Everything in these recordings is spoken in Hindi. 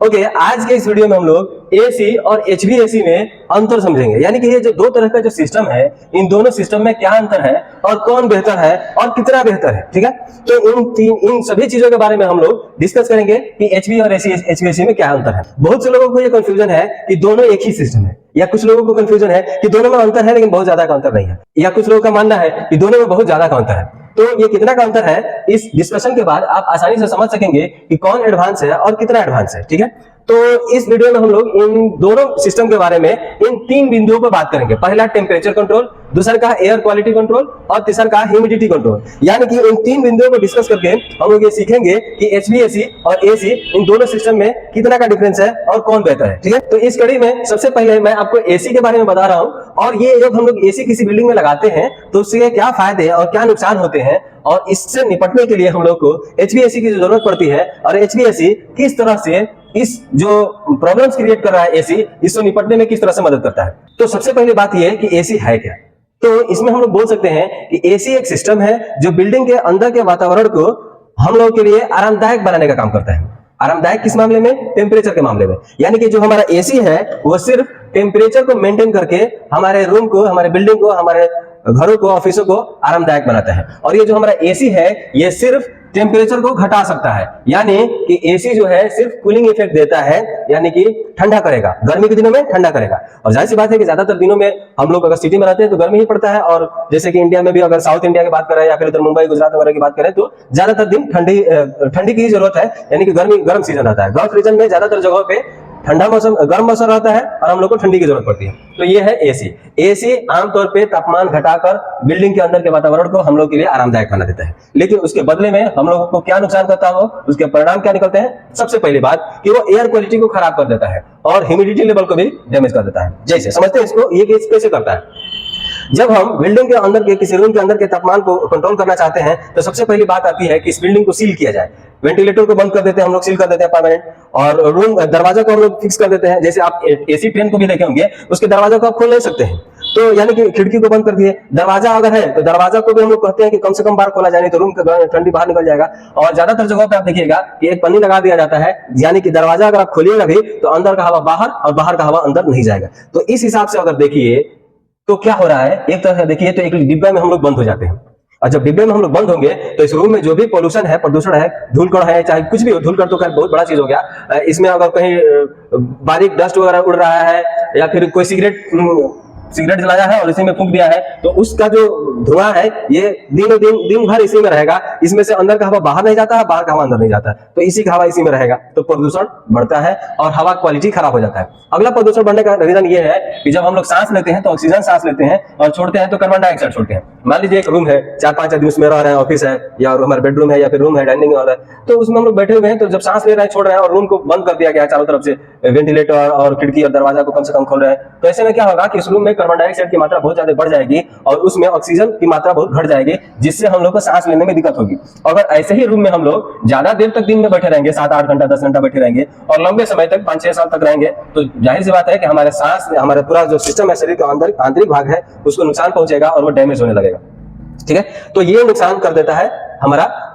ओके, आज के इस वीडियो में हम लोग एसी और एचवीएसी में अंतर समझेंगे। यानी कि ये जो दो तरह का जो सिस्टम है, इन दोनों सिस्टम में क्या अंतर है और कौन बेहतर है और कितना बेहतर है। ठीक है, तो इन सभी चीजों के बारे में हम लोग डिस्कस करेंगे कि एचवी और एचवीएसी में क्या अंतर है। बहुत से लोगों को ये कंफ्यूजन है कि दोनों एक ही सिस्टम है, या कुछ लोगों को कंफ्यूजन है कि दोनों में अंतर है लेकिन बहुत ज्यादा का अंतर नहीं है, या कुछ लोगों का मानना है कि दोनों में बहुत ज्यादा का अंतर है। तो ये कितना का अंतर है, इस डिस्कशन के बाद आप आसानी से समझ सकेंगे कि कौन एडवांस है और कितना एडवांस है। ठीक है, तो इस वीडियो में हम लोग इन दोनों सिस्टम के बारे में इन तीन बिंदुओं पर बात करेंगे। पहला टेम्परेचर कंट्रोल, दूसरा का एयर क्वालिटी कंट्रोल और तीसरा का ह्यूमिडिटी कंट्रोल। यानी कि इन तीन बिंदुओं को डिस्कस करके हम लोग ये सीखेंगे कि एचवीएसी और एसी इन दोनों सिस्टम में कितना का डिफरेंस है और कौन बेहतर है। ठीक है, तो इस कड़ी में सबसे पहले मैं आपको एसी के बारे में बता रहा हूं, और ये जब हम लोग एसी किसी बिल्डिंग में लगाते हैं तो उससे क्या फायदे और क्या नुकसान होते हैं, और इससे निपटने के लिए हम लोग को एचवीएसी की जरूरत पड़ती है, और एचवीएसी किस तरह से इस जो प्रॉब्लम्स क्रिएट कर रहा है एसी, इससे निपटने में किस तरह से मदद करता है। तो सबसे पहली बात यह है कि एसी है क्या। तो इसमें हम लोग बोल सकते हैं कि एसी एक सिस्टम है जो बिल्डिंग के अंदर के वातावरण को हम लोग के लिए आरामदायक बनाने का काम करता है। आरामदायक किस मामले में? टेम्परेचर के मामले में। यानी कि जो हमारा एसी है वो सिर्फ टेम्परेचर को मेंटेन करके हमारे रूम को, हमारे बिल्डिंग को, हमारे घरों को, ऑफिसों को आरामदायक बनाता है। और ये जो हमारा एसी है ये सिर्फ टेम्परेचर को घटा सकता है, यानी कि एसी जो है सिर्फ कूलिंग इफेक्ट देता है, यानी कि ठंडा करेगा, गर्मी के दिनों में ठंडा करेगा। और जाहिर सी बात है कि ज्यादातर दिनों में हम लोग अगर सिटी में रहते हैं तो गर्मी ही पड़ता है, और जैसे कि इंडिया में भी अगर साउथ इंडिया की बात करें या फिर इधर मुंबई गुजरात वगैरह की बात करें तो ज्यादातर दिन ठंडी की जरूरत है, यानी कि गर्म सीजन रहता है। गल्फ रीजन में ज्यादातर जगहों पे ठंडा मौसम, गर्म मौसम रहता है और हम लोग को ठंडी की जरूरत पड़ती है। तो ये है एसी। एसी आमतौर पे तापमान घटाकर बिल्डिंग के अंदर के वातावरण को हम लोग के लिए आरामदायक बना देता है, लेकिन उसके बदले में हम लोगों को क्या नुकसान करता हो, उसके परिणाम क्या निकलते हैं। सबसे पहली बात कि वो एयर क्वालिटी को खराब कर देता है और ह्यूमिडिटी लेवल को भी डैमेज कर देता है। जैसे समझते हैं इसको, ये कैसे करता है। जब हम बिल्डिंग के अंदर के किसी रूम के अंदर के तापमान को कंट्रोल करना चाहते हैं तो सबसे पहली बात आती है कि इस बिल्डिंग को सील किया जाए। वेंटिलेटर को बंद कर देते हैं हम लोग, सील कर देते हैं परमानेंट, और रूम दरवाजा को हम लोग फिक्स कर देते हैं। जैसे आप एसी ट्रेन को भी देखे होंगे, उसके दरवाजा को आप खोल नहीं सकते हैं, तो यानी कि खिड़की को बंद कर दिए। दरवाजा अगर है तो दरवाजा को भी हम लोग कहते हैं कि कम से कम बार खोला जाए, नहीं तो रूम का ठंडी बाहर निकल जाएगा। और ज्यादातर जगहों पे आप देखिएगा कि एक पन्नी लगा दिया जाता है, यानी कि दरवाजा अगर आप खोलिएगा भी तो अंदर का हवा बाहर और बाहर का हवा अंदर नहीं जाएगा। तो इस हिसाब से अगर देखिए तो क्या हो रहा है, एक तरह से देखिए तो एक डिब्बे में हम लोग बंद हो जाते हैं, और जब डिब्बे में हम लोग बंद होंगे तो इस रूम में जो भी पोल्यूशन है, प्रदूषण है, धूलकण है, चाहे कुछ भी हो, धूलकण तो खैर बहुत बड़ा चीज हो गया, इसमें अगर कहीं बारीक डस्ट वगैरह उड़ रहा है या फिर कोई सिगरेट जलाया है और इसी में फूंक दिया है तो उसका जो धुआं है ये दिन भर इसी में रहेगा। इसमें से अंदर का हवा बाहर नहीं जाता है, बाहर का हवा अंदर नहीं जाता है, तो इसी का हवा इसी में रहेगा, तो प्रदूषण बढ़ता है और हवा क्वालिटी खराब हो जाता है। अगला प्रदूषण बढ़ने का रीजन ये है कि जब हम लोग सांस लेते हैं तो ऑक्सीजन सांस लेते हैं और छोड़ते हैं तो कार्बन डाइऑक्साइड छोड़ते हैं। मान लीजिए एक रूम है, 4-5 आदमी उसमें रह रहे हैं, ऑफिस है या हमारा बेडरूम है या फिर रूम है, डाइनिंग हॉल है, तो उसमें हम लोग बैठे हुए हैं, तो जब सांस ले रहे हैं, छोड़ रहे हैं और रूम को बंद कर दिया गया चारों तरफ से, वेंटिलेटर और खिड़की और दरवाजा को कम से कम खोल रहे हैं, तो ऐसे में क्या होगा कि इस रूम में कार्बन डाइऑक्साइड की मात्रा बहुत ज्यादा बढ़ जाएगी और उसमें ऑक्सीजन की मात्रा बहुत घट जाएगी, जिससे हम लोग को सांस लेने में दिक्कत होगी। अगर ऐसे ही रूम में हम लोग ज्यादा देर तक दिन में बैठे रहेंगे, 7-8 घंटा 10 घंटा बैठे रहेंगे और लंबे समय तक 5-6 साल तक रहेंगे, तो जाहिर सी बात है कि हमारे सांस, हमारा पूरा जो सिस्टम है, शरीर का अंदर आंतरिक भाग है, उसको नुकसान पहुंचेगा और वो डैमेज होने लगेगा। ठीक है, तो ये नुकसान कर देता है हमारा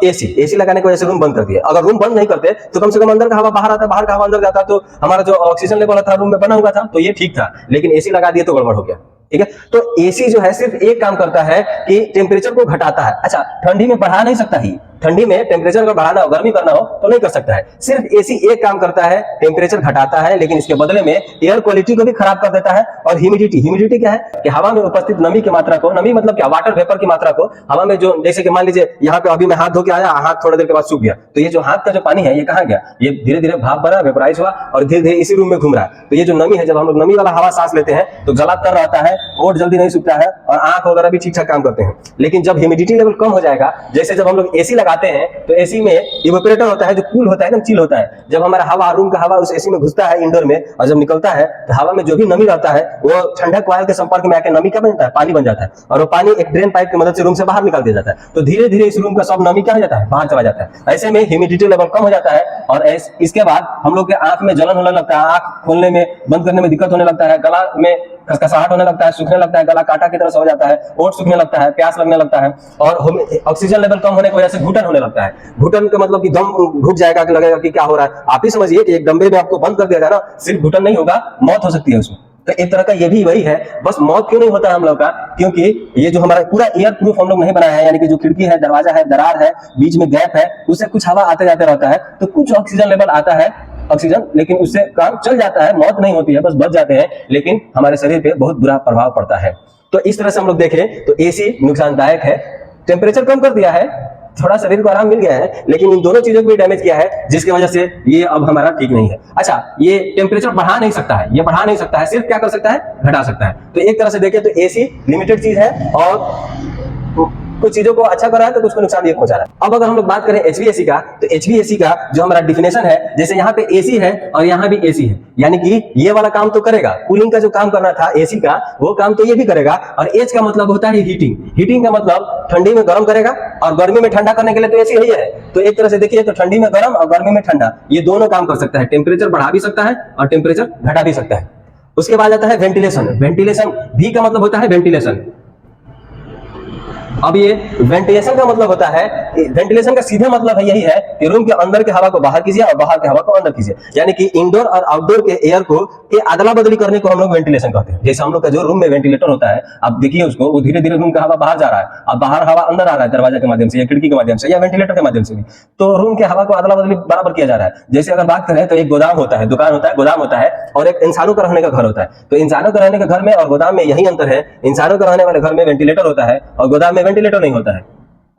एसी लगाने की वजह से रूम बंद कर दिया। अगर रूम बंद नहीं करते तो कम से कम अंदर का हवा बाहर आता, बाहर का हवा अंदर जाता, तो हमारा जो ऑक्सीजन लेवल था रूम में बना हुआ था तो ये ठीक था, लेकिन एसी लगा दिए तो गड़बड़ हो गया। ठीक है, तो एसी जो है सिर्फ एक काम करता है कि टेम्परेचर को घटाता है। अच्छा, ठंडी में बढ़ा नहीं सकता ही, ठंडी में टेम्परेचर अगर बढ़ाना हो, गर्मी करना हो तो नहीं कर सकता है। सिर्फ एसी एक काम करता है, टेम्परेचर घटाता है, लेकिन इसके बदले में एयर क्वालिटी को भी खराब कर देता है। और ह्यूमिडिटी क्या है कि हवा में उपस्थित नमी की मात्रा को, नमी मतलब क्या, वाटर वेपर की मात्रा को हवा में, जो जैसे कि मान लीजिए यहाँ पे अभी मैं हाथ धो के आया, हाथ थोड़ी देर के बाद सूख गया, तो ये जो हाथ का जो पानी है ये कहाँ गया, ये धीरे धीरे भाप बना, वेपराइज हुआ और धीरे धीरे इसी रूम में घूम रहा है। तो ये जो नमी है, जब हम लोग नमी वाला हवा सांस लेते हैं तो गला तर रहता है, ओठ जल्दी नहीं सूखता है और आंख वगैरह भी ठीक ठाक काम करते हैं। लेकिन जब ह्यूमिडिटी लेवल कम हो जाएगा, जैसे जब हम लोग एसी लगाते हैं तो एसी में इवेपोरेटर होता है जो कूल होता है, एकदम चिल होता है। जब हमारा हवा, रूम का हवा उस एसी में घुसता है इंडोर में, और जब निकलता है तो हवा में जो भी नमी रहता है वो ठंडक वायु के संपर्क में आकर नमी क्या बनता है, पानी बन जाता है, और वो पानी एक ड्रेन पाइप की मदद से रूम से बाहर निकाल दिया जाता है। तो धीरे धीरे इस रूम का सब नमी क्या हो जाता है, बाहर चला जाता है। ऐसे में ह्यूमिडिटी लेवल कम हो जाता है और इसके बाद हम लोग के आंख में जलन होने लगता है, आंख खोलने में, बंद करने में दिक्कत होने लगता है, गला में खसखसाहट होने लगता है, सूखने लगता है, गला काटा की तरह से हो जाता है, ओठ सूखने लगता है, प्यास लगने लगता है और ऑक्सीजन लेवल कम होने की वजह से घुटन होने लगता है। घुटन का मतलब कि दम घुट जाएगा, कि लगेगा कि क्या हो रहा है। आप ही समझिए कि एक डंबे में आपको बंद कर दिया जाए ना, सिर्फ घुटन नहीं होगा, मौत हो सकती है उसमें। तो एक तरह का ये भी वही है, बस मौत क्यों नहीं होता है हम लोग का, क्योंकि ये जो हमारा पूरा एयर प्रूफ हम लोग नहीं बनाया है, यानी कि जो खिड़की है, दरवाजा है, दरार है, बीच में गैप है, उससे कुछ हवा आते जाते रहता है, तो कुछ ऑक्सीजन लेवल आता है, ऑक्सीजन, लेकिन उससे काम चल जाता है, मौत नहीं होती है, बस बच जाते हैं, लेकिन हमारे शरीर पे बहुत बुरा प्रभाव पड़ता है। तो इस तरह से हम लोग देखें तो एसी नुकसानदायक है। टेम्परेचर कम कर दिया है, थोड़ा शरीर को आराम मिल गया है, लेकिन इन दोनों चीजों को भी डैमेज किया है, जिसकी वजह से ये अब हमारा ठीक नहीं है। अच्छा, ये टेम्परेचर बढ़ा नहीं सकता है, ये बढ़ा नहीं सकता है, सिर्फ क्या कर सकता है, घटा सकता है। तो एक तरह से देखें तो एसी लिमिटेड चीज है और कुछ चीजों को अच्छा कर रहा है तो कुछ को नुकसान भी पहुंचा रहा है। अब अगर हम लोग बात करें एचवीएसी का, तो एचवीएसी का जो हमारा डिफिनेशन है, जैसे यहाँ पे एसी है और यहाँ भी एसी है, यानी कि ये वाला काम तो करेगा, कूलिंग का जो काम करना था एसी का, वो काम तो ये भी करेगा। और एच का मतलब होता है हीटिंग। हीटिंग का मतलब ठंडी में गर्म करेगा और गर्मी में ठंडा करने के लिए तो एसी ही है। तो एक तरह से देखिए तो ठंडी में गर्म और गर्मी में ठंडा, ये दोनों काम कर सकता है, टेम्परेचर बढ़ा भी सकता है और टेम्परेचर घटा भी सकता है। उसके बाद आता है वेंटिलेशन। वेंटिलेशन भी का मतलब होता है वेंटिलेशन। अब ये वेंटिलेशन का मतलब होता है, वेंटिलेशन का सीधे मतलब है यही है कि रूम के अंदर के हवा को बाहर कीजिए और बाहर के हवा को अंदर कीजिए, यानी कि इंडोर और आउटडोर के एयर को के अदला बदली करने को हम लोग वेंटिलेशन कहते हैं। जैसे हम लोग का जो रूम में वेंटिलेटर होता है, आप देखिए उसको, वो धीरे धीरे रूम का हवा बाहर जा रहा है, अब बाहर हवा अंदर आ रहा है दरवाजे के माध्यम से या खिड़की के माध्यम से या वेंटिलेटर के माध्यम से भी, तो रूम के हवा को अदला बदली बराबर किया जा रहा है। जैसे अगर बात करें तो एक गोदाम होता है, दुकान होता है, गोदाम होता है, और एक इंसानों का रहने का घर होता है। तो इंसानों का रहने के घर में और गोदाम में यही अंतर है, इंसानों का रहने वाले घर में वेंटिलेटर होता है और गोदाम में वेंटिलेटर नहीं होता है।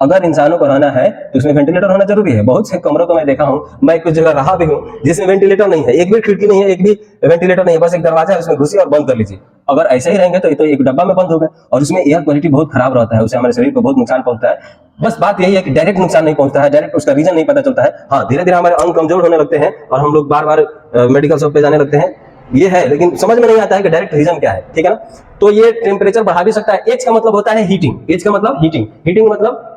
अगर इंसानों को रहना है तो उसमें वेंटिलेटर होना जरूरी है। बहुत से कमरों को मैं देखा हूं, मैं कुछ जगह रहा भी हूं जिसमें वेंटिलेटर नहीं है, एक भी खिड़की नहीं है, एक भी वेंटिलेटर नहीं है, बस एक दरवाजा है, उसमें घुसिए और बंद कर लीजिए। अगर ऐसे ही रहेंगे तो एक डब्बा में बंद हो गए और उसमें एयर क्वालिटी बहुत खराब रहता है, उससे हमारे शरीर को बहुत नुकसान पहुंचता है। बस बात यही है कि डायरेक्ट नुकसान नहीं पहुंचता है, डायरेक्ट उसका रीजन नहीं पता चलता है। हाँ, धीरे धीरे हमारे अंग कमजोर होने लगते हैं और हम लोग बार बार मेडिकल शॉप पे जाने लगते हैं, ये है, लेकिन समझ में नहीं आता है कि डायरेक्ट रीजन क्या है, ठीक है ना। तो ये टेम्परेचर बढ़ा भी सकता है। एच का मतलब होता है हीटिंग। एच का मतलब हीटिंग, हीटिंग मतलब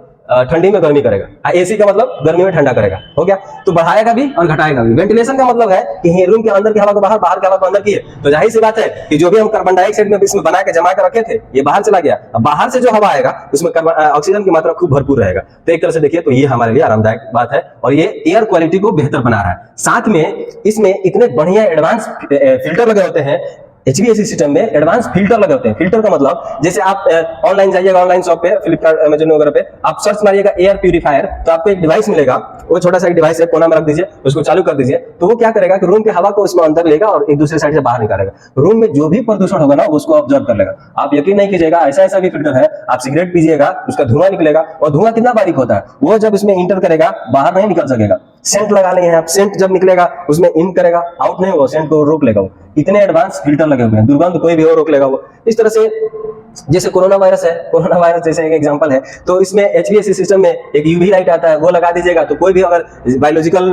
ठंडी में गर्मी करेगा। एसी का मतलब गर्मी में ठंडा करेगा, हो गया। तो बढ़ाएगा भी और घटाएगा भी। वेंटिलेशन का मतलब है कि रूम के अंदर की हवा को बाहर, बाहर की हवा को अंदर किए, तो जाहिर सी बात है कि जो भी हम कार्बन डाइऑक्साइड में इसमें बना के जमा के रखे थे, ये बाहर चला गया। अब बाहर से जो हवा आएगा उसमें ऑक्सीजन की मात्रा खूब भरपूर रहेगा। तो एक तरह से देखिए तो ये हमारे लिए आरामदायक बात है और ये एयर क्वालिटी को बेहतर बना रहा है। साथ में इसमें इतने बढ़िया एडवांस फिल्टर लगे होते हैं एचवीएसी सिस्टम में, एडवांस फिल्टर लगे होते हैं। फिल्टर का मतलब जैसे आप ऑनलाइन जाइएगा, ऑनलाइन शॉप पे, फ्लिपकार्ट, अमेजन वगैरह पे आप सर्च मारिएगा एयर प्यूरीफायर, तो आपको एक डिवाइस मिलेगा। वो छोटा सा एक डिवाइस है, कोना में रख दीजिए, उसको चालू कर दीजिए, तो वो क्या करेगा कि रूम की हवा को उसमें अंदर लेगा और एक दूसरे साइड से बाहर निकालेगा। रूम में जो भी प्रदूषण होगा ना उसको ऑब्जर्व कर लेगा। आप यकीन नहीं कीजिएगा, ऐसा ऐसा भी फिल्टर है, आप सिगरेट पीजिएगा उसका धुआं निकलेगा, और धुआं कितना बारीक होता है, वो जब इसमें इंटर करेगा बाहर नहीं निकल सकेगा। सेंट लगा लेंगे आप, सेंट जब निकलेगा उसमें इन करेगा, आउट नहीं होगा, सेंट को रोक लेगा वो। इतने एडवांस फिल्टर लगे हुए हैं, दुर्गंध कोई भी हो रोक लेगा वो। इस तरह से जैसे कोरोना वायरस है, कोरोना वायरस जैसे एक एग्जांपल है, तो इसमें एचवीएसी सिस्टम में एक यूवी लाइट आता है, वो लगा दीजिएगा तो कोई भी अगर बायोलॉजिकल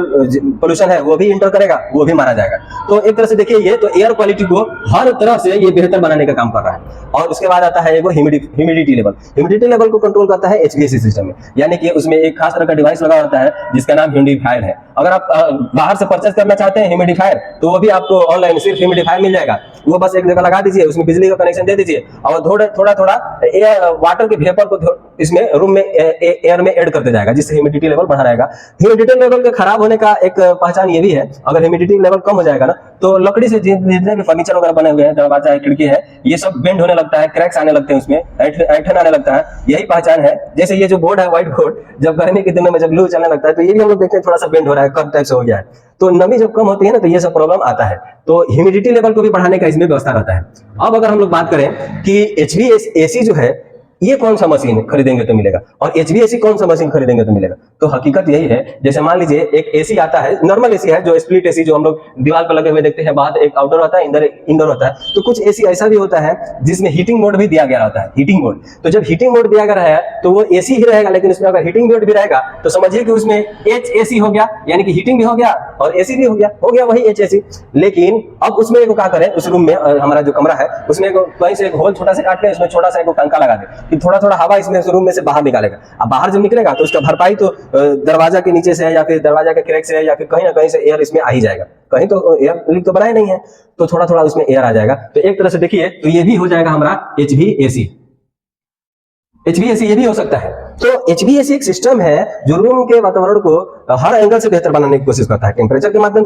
पोल्यूशन है वो भी इंटर करेगा, वो भी मारा जाएगा। तो एक तरह से देखिए ये तो एयर क्वालिटी को हर तरह से ये बेहतर बनाने का काम कर रहा है। और उसके बाद आता है वो ह्यूमिडिटी लेवल। ह्यूमिडिटी लेवल को कंट्रोल करता है एचवीएसी सिस्टम में, यानी कि उसमें एक खास तरह का डिवाइस लगा होता है जिसका नाम ह्यूमिडिफायर है। अगर आप बाहर से परचेज करना चाहते हैं ह्यूमिडिफायर, तो वो भी आपको ऑनलाइन सिर्फ ह्यूमिडिफायर मिल जाएगा। वो बस एक जगह लगा दीजिए, उसमें बिजली का कनेक्शन दे दीजिए और थोड़ा थोड़ा वाटर के वेपर को इसमें रूम में एयर में ऐड करते जाएगा, जिससे ह्यूमिडिटी लेवल बढ़ा रहेगा। ह्यूमिडिटी लेवल के खराब होने का एक पहचान ये भी है, अगर ह्यूमिडिटी लेवल कम हो जाएगा ना तो लकड़ी से जितने भी फर्नीचर वगैरह बने हुए हैं, दरवाजा है, खिड़की है, ये सब बेंड होने लगता है, क्रैक्स आने लगते हैं, उसमें ऐंठन आने लगता है। यही पहचान है। जैसे ये जो बोर्ड है, व्हाइट बोर्ड, जब गर्मी के दिनों में जब लू चलने लगता है तो ये भी हम लोग देखते हैं थोड़ा सा बेंड हो रहा है, कट टाइप से हो गया है। तो नमी जब कम होती है ना तो ये सब प्रॉब्लम आता है। तो ह्यूमिडिटी लेवल को भी बढ़ाने का इसमें व्यवस्था रहता है। अब अगर हम लोग बात करें कि एचवीएसी जो है ये कौन सा मशीन खरीदेंगे तो मिलेगा और एचवीएसी कौन सा मशीन खरीदेंगे तो मिलेगा, तो हकीकत यही है। जैसे मान लीजिए एक एसी आता है, नॉर्मल एसी है जो स्प्लिट एसी जो हम लोग दीवार पर लगे हुए देखते हैं, बाहर एक आउटडोर होता है, इंडोर होता है। तो कुछ एसी ऐसा भी होता है जिसमें हीटिंग मोड भी दिया गया होता है, हीटिंग मोड। तो जब हीटिंग मोड दिया गया है तो वो एसी ही रहेगा, लेकिन उसमें अगर हीटिंग मोड भी रहेगा तो समझिए कि उसमें एच एसी हो गया, यानी कि हीटिंग भी हो गया और एसी भी हो गया वही एच एसी। लेकिन अब उसमें एक क्या करें, उस रूम में हमारा जो कमरा है उसमें कहीं से एक होल छोटा सा काट के उसमें छोटा सा एक पंखा लगा दे कि थोड़ा थोड़ा हवा इसमें रूम में से बाहर निकालेगा। अब बाहर जब निकलेगा तो उसका भरपाई तो दरवाजा के नीचे से है या फिर दरवाजा के क्रैक से है या फिर कहीं ना कहीं से एयर इसमें आ ही जाएगा, कहीं तो एयर लीक तो बना ही नहीं है, तो थोड़ा थोड़ा उसमें एयर आ जाएगा। तो एक तरह से देखिए तो ये भी हो जाएगा हमारा HVAC। HVAC ये भी हो सकता है। तो HVAC एक सिस्टम है जो रूम के वातावरण को हर एंगल से बेहतर बनाने की कोशिश करता है, टेम्परेचर के माध्यम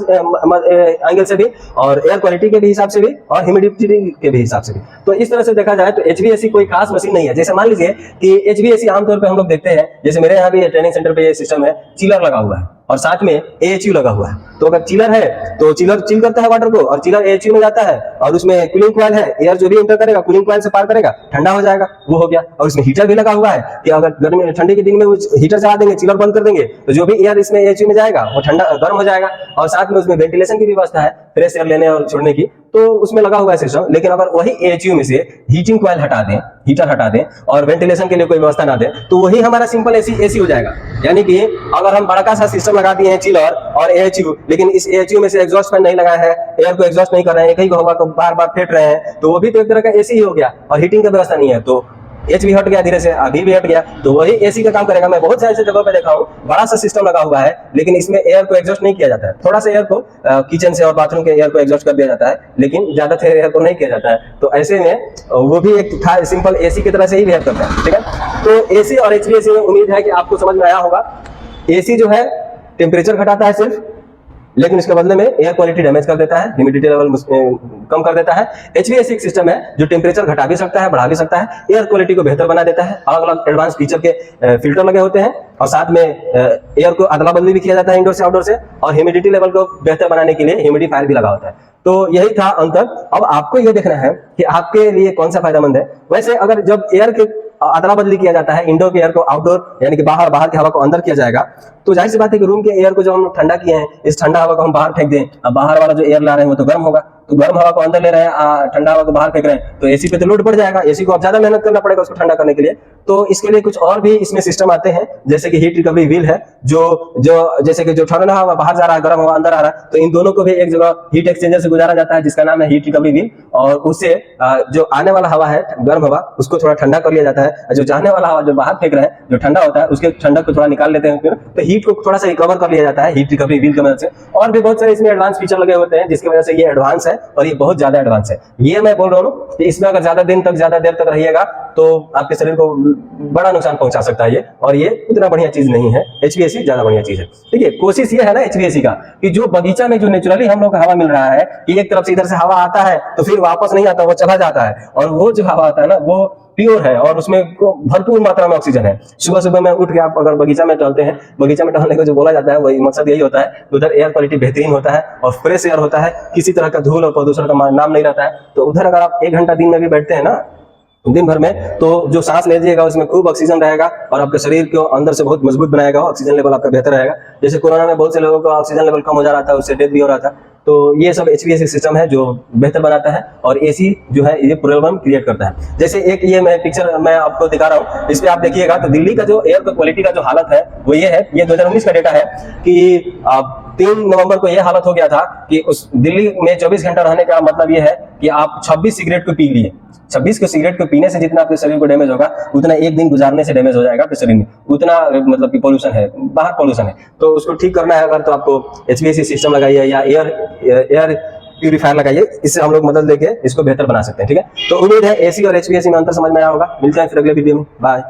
एंगल से भी और एयर क्वालिटी के भी हिसाब से भी और ह्यूमिडिटी के भी हिसाब से भी। तो इस तरह से देखा जाए तो HVAC कोई खास मशीन नहीं है। जैसे मान लीजिए कि HVAC आमतौर पर हम लोग देखते हैं, जैसे मेरे यहाँ भी ट्रेनिंग सेंटर पे ये सिस्टम है, चिलर लगा हुआ है और साथ में AHU लगा हुआ है। तो अगर चिलर है तो चिलर चिल करता है वाटर को और चिलर AHU में जाता है और उसमें कूलिंग कॉइल है, एयर जो भी एंटर करेगा कूलिंग कॉइल से पार करेगा ठंडा हो जाएगा, वो हो गया। और इसमें हीटर भी लगा हुआ है कि अगर गर्मी ठंडी के दिन में हीटर चला देंगे, चिलर बंद कर देंगे तो जो भी एयर इसमें AHU में जाएगा वो ठंडा गर्म हो जाएगा। और साथ में उसमें वेंटिलेशन की व्यवस्था है, फ्रेश एयर लेने और छोड़ने की, तो उसमें लगा हुआ है सिस्टम। लेकिन अगर वही AHU में से हीटिंग कॉइल हटा दें, हीटर हटा दें और वेंटिलेशन के लिए कोई व्यवस्था ना दें तो वही हमारा सिंपल AC हो जाएगा। यानी कि अगर हम बड़ा सा सिस्टम लगा दिए हैं चिलर और AHU, लेकिन इस AHU में से एग्जॉस्ट फैन नहीं लगाया है, एयर को एग्जॉस्ट नहीं कर रहे हैं, कहीं हवा को बार बार फेंट रहे हैं, तो वो भी तो एक तरह का AC ही हो गया और हीटिंग की व्यवस्था नहीं है, तो एच भी हट गया धीरे से, अभी भी हट गया, तो वही एसी का काम करेगा। मैं बहुत सारे ऐसे जगहों पे देखा हूँ बड़ा सा सिस्टम लगा हुआ है लेकिन इसमें एयर को एग्जॉस्ट नहीं किया जाता है। थोड़ा सा एयर को किचन से और बाथरूम के एयर को एग्जॉस्ट कर दिया जाता है लेकिन ज्यादातर एयर को नहीं किया जाता है। तो ऐसे में वो भी एक सिंपल एसी की तरह से ही बिहेव करता है, ठीक है। तो एसी और HVAC में उम्मीद है कि आपको समझ में आया होगा। एसी जो है टेम्परेचर घटाता है सिर्फ, लेकिन इसके बदले में एयर क्वालिटी डैमेज कर देता है, ह्यूमिडिटी लेवल कम कर देता है। HVAC एक सिस्टम है जो टेम्परेचर घटा भी सकता है, बढ़ा भी सकता है, एयर क्वालिटी को बेहतर बना देता है। अलग अलग एडवांस फीचर के फिल्टर लगे होते हैं और साथ में एयर को अदला बदली भी किया जाता है इंडोर से आउटडोर से, और ह्यूमिडिटी लेवल को बेहतर बनाने के लिए ह्यूमिडिफायर भी लगा होता है। तो यही था अंतर। अब आपको यह देखना है कि आपके लिए कौन सा फायदेमंद है। वैसे अगर जब एयर के अदला बदली किया जाता है, इंडोर के एयर को आउटडोर यानी कि बाहर, बाहर की हवा को अंदर किया जाएगा, तो जाहिर सी बात है कि रूम के एयर को जब हम ठंडा किए हैं, इस ठंडा हवा को हम बाहर फेंक दें, अब बाहर वाला जो एयर ला रहे हैं वो तो गर्म होगा, तो गर्म हवा को अंदर ले रहे हैं, ठंडा हवा को बाहर फेंक रहे हैं, तो एसी पे तो लोड बढ़ जाएगा, एसी को अब ज्यादा मेहनत करना पड़ेगा उसको ठंडा करने के लिए। तो इसके लिए कुछ और भी इसमें सिस्टम आते हैं, जैसे कि हीट रिकवरी व्हील है, जो जैसे कि जो ठंडा हवा बाहर जा रहा है, गर्म हवा अंदर आ रहा है, तो इन दोनों को भी एक जगह हीट एक्सचेंजर से गुजारा जाता है जिसका नाम है हीट रिकवरी व्हील, और उससे जो आने वाला हवा है गर्म हवा उसको थोड़ा ठंडा कर लिया जाता है, जो जाने वाला हवा जो बाहर फेंक रहे हैं जो ठंडा होता है उसके ठंडक को थोड़ा निकाल लेते हैं, तो हीट को थोड़ा सा रिकवर कर लिया जाता है हीट रिकवरी व्हील की मदद से। और भी बहुत सारे इसमें एडवांस फीचर लगे होते हैं जिसकी वजह से ये एडवांस है और ये बहुत ज्यादा एडवांस है। ये मैं बोल रहा हूँ कि इसमें अगर ज्यादा दिन तक, ज्यादा देर तक रहिएगा तो आपके शरीर को बड़ा नुकसान पहुंचा सकता है ये, और ये उतना बढ़िया चीज नहीं है। HVAC ज्यादा बढ़िया चीज है। ठीक है, कोशिश ये है ना HVAC का कि जो बगीचा में जो नेचुरली हम लोग को हवा मिल रहा है कि एक तरफ से इधर से हवा आता है तो फिर वापस नहीं आता, वो चला जाता है, और वो जो हवा आता है ना वो प्योर है और उसमें भरपूर मात्रा में ऑक्सीजन है। सुबह सुबह में उठ के आप अगर बगीचा में टहलते हैं, बगीचा में टहलने को जो बोला जाता है वही मकसद यही होता है, उधर एयर क्वालिटी बेहतरीन होता है और फ्रेश एयर होता है, किसी तरह का धूल और प्रदूषण का नाम नहीं रहता है। तो उधर अगर आप 1 घंटा दिन में भी बैठते हैं ना, दिन भर में, तो जो सांस लीजिएगा उसमें खूब ऑक्सीजन रहेगा और आपके शरीर को अंदर से बहुत मजबूत बनाएगा, ऑक्सीजन लेवल आपका बेहतर रहेगा। जैसे कोरोना में बहुत से लोगों का ऑक्सीजन लेवल कम हो जा रहा था, उससे डेथ भी हो रहा था। तो ये सब HVAC सिस्टम है जो बेहतर बनाता है, और AC जो है ये प्रॉब्लम क्रिएट करता है। जैसे एक ये मैं पिक्चर मैं आपको दिखा रहा हूँ, इस पे आप देखिएगा तो दिल्ली का जो एयर क्वालिटी का जो हालत है वो ये है, ये 2019 का डेटा है कि 3 नवंबर को ये हालत हो गया था कि उस दिल्ली में 24 घंटा रहने का मतलब ये है कि आप 26 सिगरेट को पी लिए। 26 को सिगरेट को पीने से जितना आपके शरीर को डैमेज होगा उतना एक दिन गुजारने से डैमेज हो जाएगा आपके शरीर में, उतना मतलब कि पोल्यूशन है, बाहर पोल्यूशन है। तो उसको ठीक करना है अगर, तो आपको HVAC सिस्टम लगाइए या एयर प्यूरीफायर लगाइए, इससे हम लोग मदद लेके इसको बेहतर बना सकते हैं। ठीक है, तो उम्मीद है AC और HVAC में अंतर समझ में आया होगा। मिलते हैं फिर अगले वीडियो में, बाय।